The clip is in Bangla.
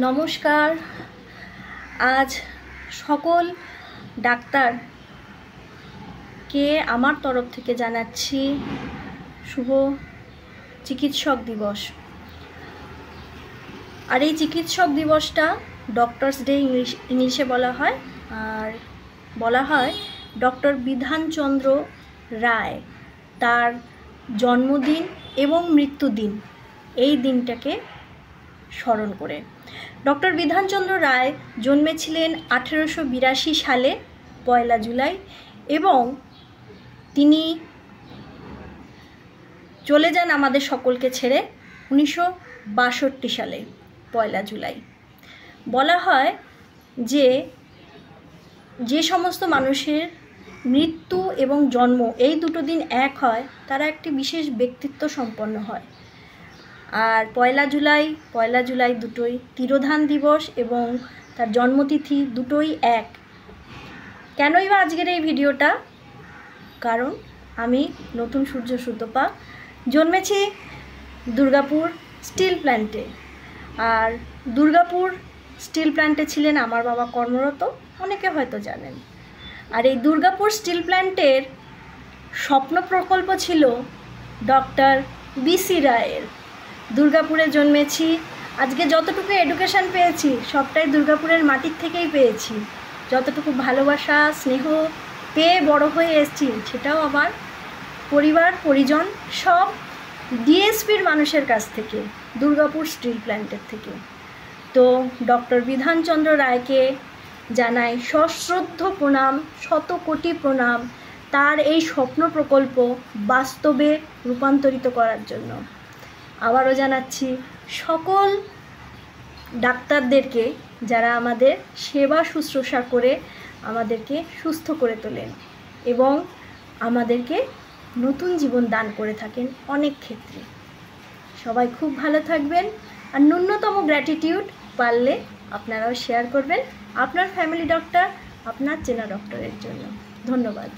নমস্কার। আজ সকল ডাক্তারকে আমার তরফ থেকে জানাচ্ছি শুভ চিকিৎসক দিবস। আর এই চিকিৎসক দিবসটা ডক্টরস ডে ইংলিশে বলা হয়, আর বলা হয় ডক্টর বিধানচন্দ্র রায় তার জন্মদিন এবং মৃত্যুদিন এই দিনটাকে স্মরণ করে। ডক্টর বিধানচন্দ্র রায় জন্মেছিলেন 1882 সালে 1 জুলাই এবং তিনি চলে যান আমাদের সকলকে ছেড়ে 1962 সালে 1 জুলাই। বলা হয় যে সমস্ত মানুষের মৃত্যু এবং জন্ম এই দুটো দিন এক হয় তারা একটি বিশেষ ব্যক্তিত্ব সম্পন্ন হয়। আর 1 জুলাই দুটোই তিরোধান দিবস এবং তার জন্মতিথি দুটোই এক। কেনই বা আজকের এই ভিডিওটা? কারণ আমি নতুন সূর্য সুতপা জন্মেছি দুর্গাপুর স্টিল প্ল্যান্টে। আর দুর্গাপুর স্টিল প্ল্যান্টে ছিলেন আমার বাবা কর্মরত, অনেকে হয়তো জানেন। আর এই দুর্গাপুর স্টিল প্ল্যান্টের স্বপ্ন প্রকল্প ছিল ডক্টর বিসি রায়ের। দুর্গাপুরে জন্মেছি, আজকে যতটুকু এডুকেশন পেয়েছি সবটাই দুর্গাপুরের মাটির থেকেই পেয়েছি। যতটুকু ভালোবাসা স্নেহ পেয়ে বড় হয়ে এসেছি সেটাও আমার পরিবার পরিজন সব ডিএসপির মানুষের কাছ থেকে, দুর্গাপুর স্টিল প্ল্যান্টের থেকে। তো ডক্টর বিধানচন্দ্র রায়কে জানাই সশ্রদ্ধ প্রণাম, শত কোটি প্রণাম তার এই স্বপ্ন প্রকল্প বাস্তবে রূপান্তরিত করার জন্য। আবারও জানাচ্ছি সকল ডাক্তারদেরকে যারা আমাদের সেবা শুশ্রূষা করে আমাদেরকে সুস্থ করে তোলেন এবং আমাদেরকে নতুন জীবন দান করে থাকেন অনেক ক্ষেত্রে। সবাই খুব ভালো থাকবেন। আর ন্যূনতম গ্র্যাটিটিউড পারলে আপনারাও শেয়ার করবেন আপনার ফ্যামিলি ডক্টর, আপনার চেনা ডক্টরের জন্য। ধন্যবাদ।